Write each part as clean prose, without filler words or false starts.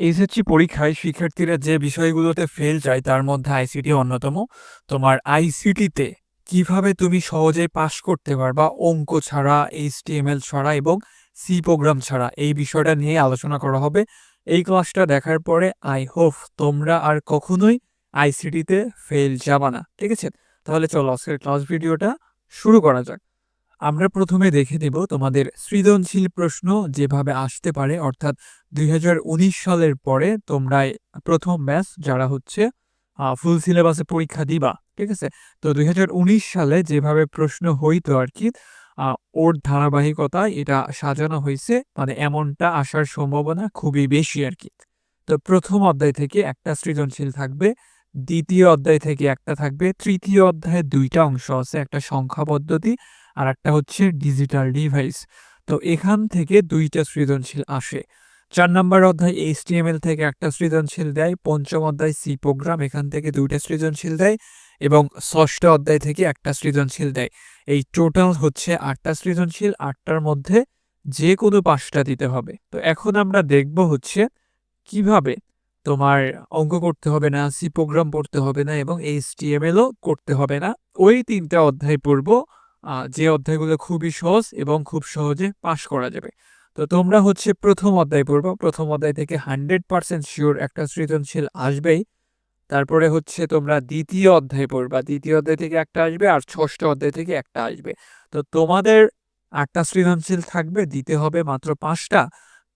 HSC পরীক্ষায় শিক্ষার্থীরা যে বিষয়গুলোতে ফেল যায় তার মধ্যে আইসিটি অন্যতম। তোমার আইসিটিতে কিভাবে তুমি সহজে পাস করতে পারবা অঙ্ক ছাড়া, এইচটিএমএল ছাড়া এবং সি প্রোগ্রাম ছাড়া, এই বিষয়টা নিয়ে আলোচনা করা হবে। এই ক্লাসটা দেখার পরে আই হোপ তোমরা আর কখনোই আইসিটিতে ফেল যাবা না, ঠিক আছে? তাহলে চলো আজকের ক্লাস ভিডিওটা শুরু করা যাক। আমরা প্রথমে দেখে নেব তোমাদের সৃজনশীল প্রশ্ন যেভাবে আসতে পারে, অর্থাৎ 2019 সালের পরে তোমরা প্রথম ব্যাচ যারা হচ্ছে ফুল সিলেবাসে পরীক্ষা দিবা, ঠিক আছে? তো 2019 সালে যেভাবে প্রশ্ন হইতো আর কি, ওর ধারাবাহিকতায় এটা সাজানো হয়েছে, মানে এমনটা আসার সম্ভাবনা খুবই বেশি আর কি। তো প্রথম অধ্যায় থেকে একটা সৃজনশীল থাকবে, দ্বিতীয় অধ্যায় থেকে একটা থাকবে, তৃতীয় অধ্যায়ে দুইটা অংশ আছে, একটা সংখ্যা পদ্ধতি আর একটা হচ্ছে ডিজিটাল ডিভাইস। তো এখান থেকে দুইটা সৃজনশীল আসে। 4 নম্বর অধ্যায় এইচটিএমএল থেকে একটা সৃজনশীল দেয়, পঞ্চম অধ্যায় সি প্রোগ্রাম এখান থেকে দুইটা সৃজনশীল দেয় এবং ষষ্ঠ অধ্যায় থেকে একটা সৃজনশীল দেয়। এই টোটাল হচ্ছে 8টা সৃজনশীল, 8টার মধ্যে যে কোনো 5টা দিতে হবে। তো এখন আমরা দেখব হচ্ছে কিভাবে তোমার অঙ্ক করতে হবে না, সি প্রোগ্রাম পড়তে হবে না এবং এইচটিএমএলও করতে হবে না। ওই 3টা অধ্যায় পড়বো, যে অধ্যায়গুলো খুবই সহজ এবং খুব সহজে পাশ করা যাবে। তো তোমরা হচ্ছে প্রথম অধ্যায় পড়বো, প্রথম অধ্যায় থেকে 100% শিওর একটা সৃজনশীল আসবেই। তারপরে হচ্ছে তোমরা দ্বিতীয় অধ্যায় পড়বা, দ্বিতীয় অধ্যায় থেকে একটা আসবে আর ষষ্ঠ অধ্যায় থেকে একটা আসবে। তো তোমাদের 8টা সৃজনশীল থাকবে, দিতে হবে মাত্র 5টা।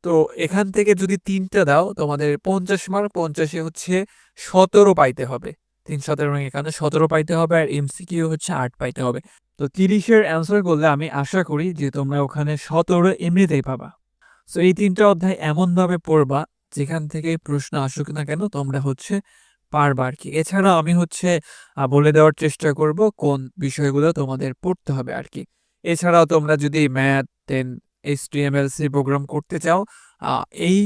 তো এখান থেকে যদি 3টা দাও তোমাদের 50 মার্ক, 50-এ হচ্ছে 17 পাইতে হবে। 3-17 এখানে 17 পাইতে হবে আর এমসিকিউ হচ্ছে 8 পাইতে হবে। তো 30-এর অ্যান্সার করলে আমি আশা করি যে তোমরা ওখানে 17 এমনিতেই পাবা। সো এই 3টা অধ্যায় এমনভাবে পড়বা যেখান থেকে প্রশ্ন আসুক না কেন তোমরা হচ্ছে পারবা আর কি। এছাড়া আমি হচ্ছে বলে দেওয়ার চেষ্টা করব কোন বিষয়গুলো তোমাদের পড়তে হবে আর কি। এছাড়াও তোমরা যদি ম্যাথ, দেন এইচটিএমএল, সি প্রোগ্রাম করতে চাও, এই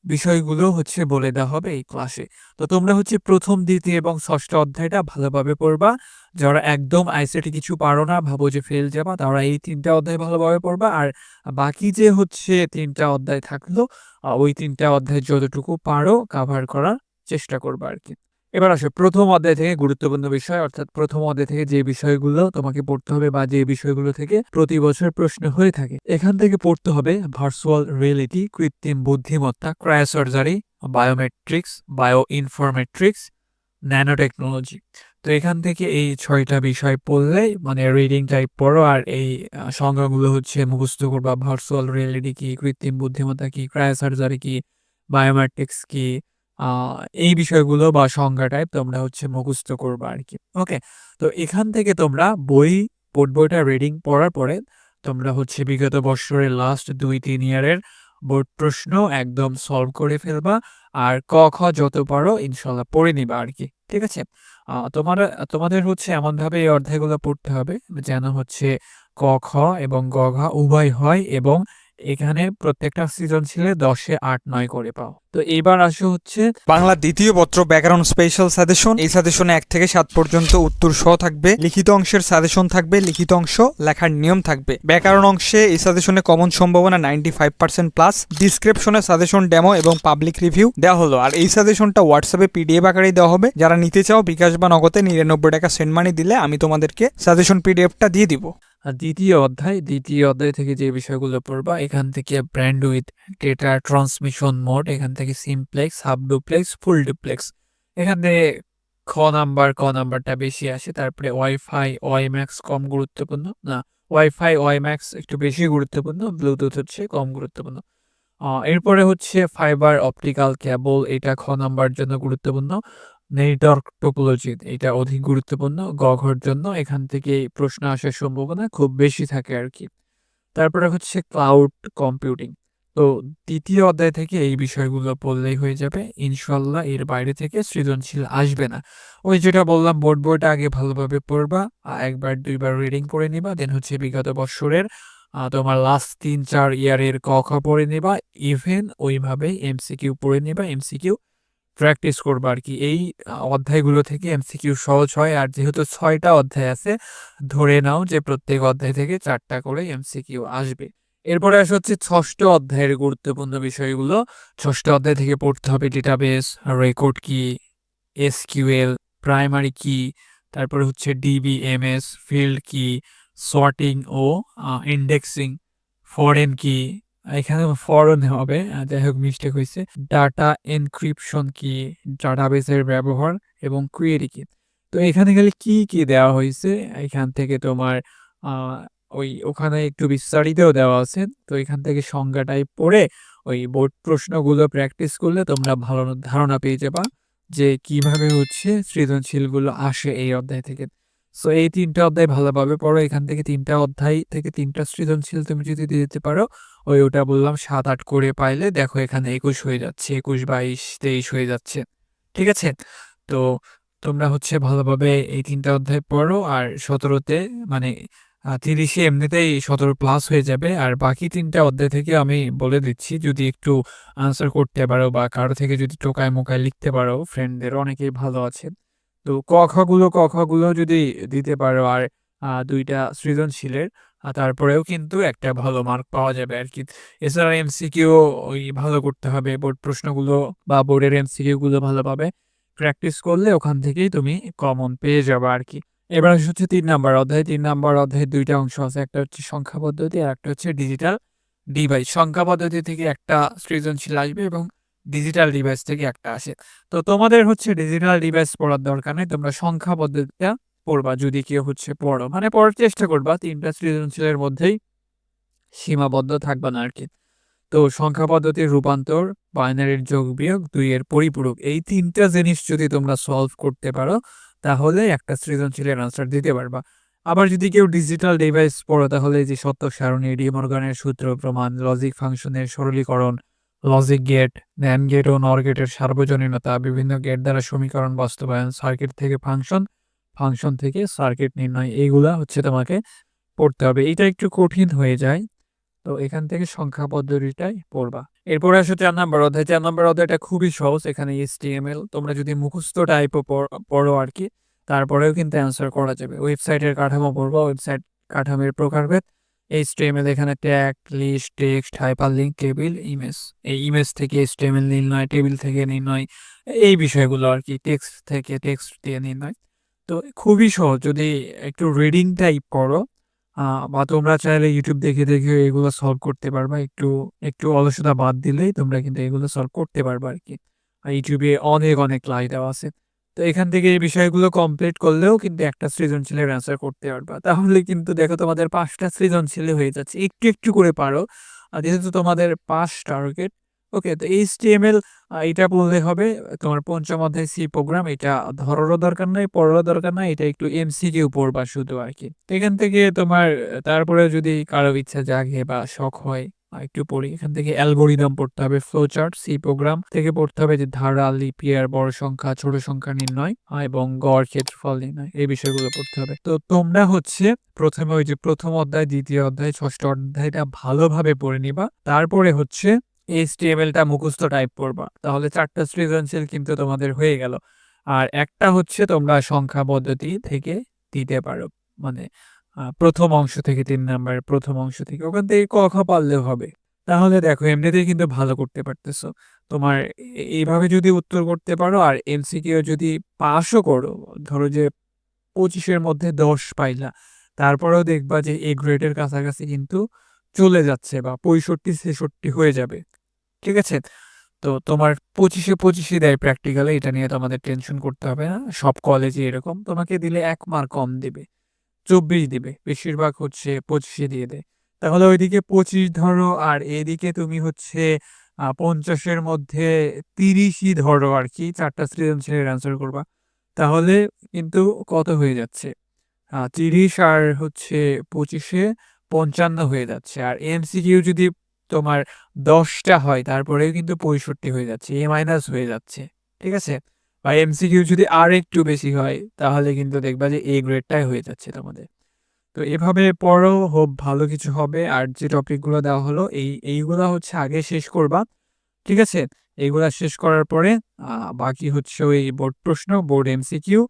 বিষয়গুলো হচ্ছে বলে দেওয়া হবে এই ক্লাসে। তো তোমরা হচ্ছে প্রথম, দ্বিতীয় এবং ষষ্ঠ অধ্যায়টা ভালোভাবে পড়বা। যারা একদম আইসিটি কিছু পারো না, ভাবো যে ফেল যাবা, তারা এই 3টা অধ্যায় ভালোভাবে পড়বা। আর বাকি যে হচ্ছে 3টা অধ্যায় থাকলো, ওই 3টা অধ্যায় যতটুকু পারো কাভার করার চেষ্টা করবা আর কি। এবার আসো প্রথম অধ্যায় থেকে গুরুত্বপূর্ণ বিষয়, অর্থাৎ প্রথম অধ্যায় থেকে যে বিষয়গুলো তোমাকে পড়তে হবে বা যে বিষয়গুলো থেকে প্রতি বছর প্রশ্ন হয়ে থাকে, এখান থেকে পড়তে হবে ভার্চুয়াল রিয়েলিটি, কৃত্রিম বুদ্ধিমত্তা, cryosurgery, biometrics, bio informatics, nano technology. তো এখান থেকে এই 6টা বিষয় পড়লে মানে রিডিং টাইপ পড়ো আর এই সংজ্ঞাগুলো হচ্ছে মুখস্থ করবা। ভার্চুয়াল রিয়েলিটি কি, কৃত্রিম বুদ্ধিমত্তা কি, ক্রায়োসার্জারি কি, বায়োমেট্রিক্স কি, এই বিষয়গুলো বা সংজ্ঞা টাইপ তোমরা হচ্ছে মুখস্থ করবা আর কি। ওকে, তো এখান থেকে তোমরা বইটা রিডিং পড়ার পরে তোমরা হচ্ছে বিগত বছরের লাস্ট 2-3 ইয়ারের বোর্ড প্রশ্ন একদম সলভ করে ফেলবা আর ক খ যত পারো ইনশাল্লাহ পড়ে নিবা আর কি, ঠিক আছে? তোমাদের হচ্ছে এমনভাবে এই অধ্যায়গুলো পড়তে হবে যেন হচ্ছে ক খ এবং গ ঘ উভয় হয় এবং এখানে প্রত্যেকটা সৃজনশীলে 10-এ 8-9 করে পাও। তো এবার আসো হচ্ছে বাংলা দ্বিতীয় পত্র ব্যাকরণ স্পেশাল সাজেশন। এই সাজেশনে 1 থেকে 7 পর্যন্ত উত্তর সহ থাকবে, লিখিত অংশের সাজেশন থাকবে, লিখিত অংশ লেখার নিয়ম থাকবে। ব্যাকরণ অংশে এই সাজেশনে কমন সম্ভাবনা 95% প্লাস। ডিসক্রিপশনে সাজেশন ডেমো এবং পাবলিক রিভিউ দেওয়া হলো। আর এই সাজেশনটা হোয়াটসঅ্যাপে পিডিএফ আকারে দেওয়া হবে। যারা নিতে চাও বিকাশ বা নগদে 99 টাকা সেন্ড মানি দিলে আমি তোমাদেরকে সাজেশন পিডিএফটা দিয়ে দিব। আর দ্বিতীয় অধ্যায় থেকে যে বিষয়গুলো পড়বা, এখান থেকে brand with data transmission mode, এখান থেকে simplex, half duplex, full duplex, এখান থেকে ক নাম্বারটা বেশি আসে। তারপরে ওয়াইফাই ওয়াইম্যাক্স কম গুরুত্বপূর্ণ না, ওয়াইফাই ওয়াইম্যাক্স একটু বেশি গুরুত্বপূর্ণ, ব্লুটুথ হচ্ছে কম গুরুত্বপূর্ণ। এরপরে হচ্ছে ফাইবার অপটিক্যাল কেবল, এটা খ নাম্বার জন্য গুরুত্বপূর্ণ। নেটওয়ার্ক টোপোলজি এটা অধিক গুরুত্বপূর্ণ গ ঘর জন্য, এখান থেকে প্রশ্ন আসার সম্ভাবনা খুব বেশি থাকে আর কি। তারপরে হচ্ছে ক্লাউড কম্পিউটিং। তো দ্বিতীয় অধ্যায় থেকে এই বিষয়গুলো পড়লেই হয়ে যাবে ইনশাল্লাহ, এর বাইরে থেকে সৃজনশীল আসবে না। ওই যেটা বললাম, বইটা আগে ভালোভাবে পড়বা, একবার দুইবার রিডিং পড়ে নিবা, দেন হচ্ছে বিগত বছরের তোমার লাস্ট 3-4 ইয়ারের ক খ পড়ে নিবা, ইভেন ওইভাবে এমসিকিউ পড়ে নিবা, এমসিকিউ প্র্যাকটিস করবা আর কি। এই অধ্যায়গুলো থেকে এমসিকিউ সহজ হয়। আর যেহেতু 6টা অধ্যায় আছে, ধরে নাও যে প্রত্যেক অধ্যায় থেকে 4টা করে এমসিকিউ আসবে। এরপরে আসা হচ্ছে ষষ্ঠ অধ্যায়ের গুরুত্বপূর্ণ বিষয়গুলো। ষষ্ঠ অধ্যায় থেকে পড়তে হবে ডেটাবেস, রেকর্ড কি, এসকিউএল, প্রাইমারি কি, তারপরে হচ্ছে ডিবিএমএস, ফিল্ড কি, সর্টিং ও ইন্ডেক্সিং, ফরেন কি, এখানে ফরেন হবে, যাই হোক মিস্টেক হয়েছে, ডাটা এনক্রিপশন কি, ডাটাবেসের ব্যবহার এবং কোয়েরি কি। তো এখানে গেলে কি কি দেওয়া হয়েছে, এখান থেকে তোমার ওখানে একটু বিস্তারিতও দেওয়া আছে। তো এখান থেকে সংজ্ঞাটাই পড়ে ওই বোর্ড প্রশ্নগুলো প্র্যাকটিস করলে তোমরা ভালো ধারণা পেয়ে যাবা যে কিভাবে হচ্ছে সৃজনশীলগুলো আসে এই অধ্যায় থেকে। সো এই ৩টা অধ্যায় ভালোভাবে পড়ো। এখান থেকে ৩টা অধ্যায় থেকে ৩টা সৃজনশীল তুমি যদি দিতে পারো, ওটা বললাম ৭-৮ করে পাইলে দেখো এখানে ২১ হয়ে যাচ্ছে, ২১, ২২, ২৩ হয়ে যাচ্ছে। ঠিক আছে? তো তোমরা হচ্ছে ভালোভাবে এই ৩টা অধ্যায় পড়ো, আর ১৭তে মানে ৩০-এ এমনিতেই ১৭+ হয়ে যাবে। আর বাকি ৩টা অধ্যায় থেকে আমি বলে দিচ্ছি, যদি একটু আনসার করতে পারো বা কারো থেকে যদি টোকায়-মোকায় লিখতে পারো, ফ্রেন্ডদের অনেকেই ভালো আছে। তো ক, খ গুলো যদি দিতে পারো আর ২ টা সৃজনশীলের, তারপরেও কিন্তু একটা ভালো মার্ক পাওয়া যাবে আরকি। এছাড়া এমসিকিউ ওই ভালো করতে হবে। বোর্ড প্রশ্নগুলো বা বোর্ডের এমসিকিউ গুলো ভালোভাবে প্র্যাকটিস করলে ওখান থেকেই তুমি কমন পেয়ে যাবা আরকি। এবার হচ্ছে ৩ নাম্বার অধ্যায়। ৩ নাম্বার অধ্যায়ের ২ টা অংশ আছে। একটা হচ্ছে সংখ্যা পদ্ধতি আর একটা হচ্ছে ডিজিটাল ডিভাইস। সংখ্যা পদ্ধতি থেকে একটা সৃজনশীল আসবে এবং ডিজিটাল ডিভাইস থেকে একটা আসে। তো তোমাদের হচ্ছে ডিজিটাল ডিভাইস পড়ার দরকার নেই। তোমরা সংখ্যা পদ্ধতিটা পড়বা, যদি কেউ হচ্ছে পড়ো। মানে পড়ার চেষ্টা করবা। ৩ টা সৃজনশীলের মধ্যেই সীমাবদ্ধ থাকবা না আরকি। তো সংখ্যা পদ্ধতির রূপান্তর, বাইনারির যোগ-বিয়োগ, ২ এর পরিপূরক, এই ৩ টা জিনিস যদি তোমরা সলভ করতে পারো, তাহলে একটা সৃজনশীলের আনসার দিতে পারবা। আবার যদি কেউ ডিজিটাল ডিভাইস পড়ো, তাহলে এই যে সত্য সারণী, ডি মর্গানের সূত্র প্রমাণ, লজিক ফাংশনের সরলীকরণ, লজিক গেট, NAND গেট ও NOR গেটের সার্বজনীনতা, বিভিন্ন গেট দ্বারা সমীকরণ বাস্তবায়ন, সার্কিট থেকে ফাংশন, ফাংশন থেকে সার্কিট নির্ণয়, এইগুলা হচ্ছে তোমাকে পড়তে হবে। এটা একটু কঠিন হয়ে যায়। তো এখান থেকে সংখ্যা পদ্ধতিটাই পড়বা। এরপরে আসো ৪ নাম্বার অধ্যায়। ৪ নাম্বার অধ্যায়টা খুবই সহজ। এখানে HTML তোমরা যদি মুখস্থ টাইপও পড়ো আরকি, তারপরেও কিন্তু অ্যান্সার করা যাবে। ওয়েবসাইটের কাঠামো পড়বা, ওয়েবসাইট কাঠামোর প্রকারভেদ, HTML এখানে tag, list, text, hyperlink, table, image. এই ইমেজ থেকে HTML নির্ণয়, টেবিল থেকে নির্ণয়, এই বিষয়গুলো আরকি। টেক্সট থেকে টেক্সট দিয়ে নির্ণয়। তো খুবই সহজ। যদি একটু রিডিং টাইপ করো, বা তোমরা চাইলে YouTube দেখে এগুলো সলভ করতে পারবা। একটু অলসতা বাদ দিলেই তোমরা কিন্তু এগুলো সলভ করতে পারবা আরকি। আর YouTube এ অনেক ক্লাস দেওয়া আছে। তো এখান থেকে এই বিষয়গুলো কমপ্লিট করলেও কিন্তু একটা সৃজনশীলের অ্যান্সার করতে পারবা। তাহলে কিন্তু দেখো তোমাদের ৫ টা সৃজনশীলই হয়ে যাচ্ছে। একটু করে পারো। যেহেতু তোমাদের পাস টার্গেট। ওকে, তো HTML এটা বললে হবে। তোমার ৫ম অধ্যায় সি প্রোগ্রাম, এটা ধরারও দরকার নাই, পড়ারও দরকার নাই। এটা একটু এমসিকিউ পড়বা শুধু আরকি। এখান থেকে তোমার তারপরে যদি কারো ইচ্ছা জাগে বা শখ হয়, একটু পড়ি। এখান থেকে অ্যালগরিদম পড়তে হবে, ফ্লোচার্ট, সি প্রোগ্রাম থেকে পড়তে হবে যে ধারা, লিপ ইয়ার, বড় সংখ্যা, ছোট সংখ্যা নির্ণয়, এবং গড়, ক্ষেত্রফল নির্ণয়, এই বিষয়গুলো পড়তে হবে। তো তোমরা হচ্ছে প্রথমে ওই যে ১ম অধ্যায়, ২য় অধ্যায়, ৬ষ্ঠ অধ্যায়টা ভালোভাবে পড়ে নিবা। তারপরে হচ্ছে HTML-টা মুখস্থ টাইপ করবা। তাহলে ৪ টা সৃজনশীল কিন্তু তোমাদের হয়ে গেল। আর একটা হচ্ছে তোমরা সংখ্যা পদ্ধতি থেকে দিতে পারো। মানে ১ম অংশ থেকে ৩ নাম্বারের ১ম অংশ থেকে। ওখান থেকে ক, খ পারলেও হবে। তাহলে দেখো এমনিতেই কিন্তু ভালো করতে পারতেছো। তোমার এইভাবে যদি উত্তর করতে পারো আর এমসিকিউ যদি পাসও করো, ধরো যে ২৫ এর মধ্যে ১০ পাইলা, তারপরেও দেখবা যে এ গ্রেডের কাছাকাছি কিন্তু চলে যাচ্ছে বা ৬৫-৬৬ হয়ে যাবে। ঠিক আছে? তো তোমার ২৫-এ দেয় প্র্যাকটিক্যালে, এটা নিয়ে তোমাদের টেনশন করতে হবে না। সব কলেজে এরকম। তোমাকে দিলে ১ মার্ক কম দিবে। ২৪ দিবে। বেশিরভাগ হচ্ছে ২৫-এ দিয়ে দেয়। তাহলে ওইদিকে ২৫ ধরো আর এদিকে তুমি হচ্ছে ৫০ এর মধ্যে ৩০ই ধরো আরকি। ৪ টা সৃজনশীলের অ্যান্সার করবা। তাহলে কিন্তু কত হয়ে যাচ্ছে? ৩০ আর হচ্ছে ২৫-এ ৫৫ হয়ে যাচ্ছে। আর এমসিকিউ যদি তোমার ১০ টা হয়, তারপরেও কিন্তু ৬৫ হয়ে যাচ্ছে। এ মাইনাস হয়ে যাচ্ছে। ঠিক আছে? বা এমসিকিউ যদি আরেকটু বেশি হয়, তাহলে কিন্তু দেখবা যে এ গ্রেডটাই হয়ে যাচ্ছে তোমাদের। তো এভাবে পড়ো, হোপ ভালো কিছু হবে। আর যে টপিকগুলো দেওয়া হলো, এইগুলা হচ্ছে আগে শেষ করবা। ঠিক আছে? এইগুলা শেষ করার পরে বাকি হচ্ছে ওই বোর্ড প্রশ্ন, বোর্ড এমসিকিউ,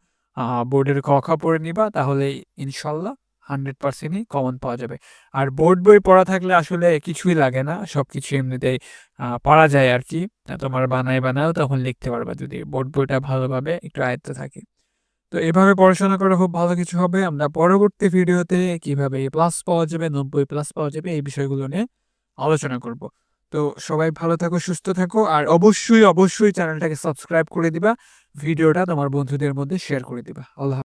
বোর্ডের ক, খ পড়ে নিবা। তাহলেই ইনশাল্লাহ 100%ই কমন পাওয়া যাবে। আর বোর্ড বই পড়া থাকলে আসলে কিছুই লাগে না, সবকিছু এমনিতেই পারা যায় আর কি। তোমার বানায়ও তখন লিখতে পারবা যদি বোর্ড বইটা ভালোভাবে একটু আয়ত্তে থাকে। তো এভাবে পড়াশোনা করে খুব ভালো কিছু হবে। আমরা পরবর্তী ভিডিওতে কিভাবে A+ পাওয়া যাবে, 90+ পাওয়া যাবে এই বিষয়গুলো নিয়ে আলোচনা করব। তো সবাই ভালো থাকো, সুস্থ থাকো, আর অবশ্যই চ্যানেলটাকে সাবস্ক্রাইব করে দিবা। ভিডিওটা তোমার বন্ধুদের মধ্যে শেয়ার করে দিবা। আল্লাহ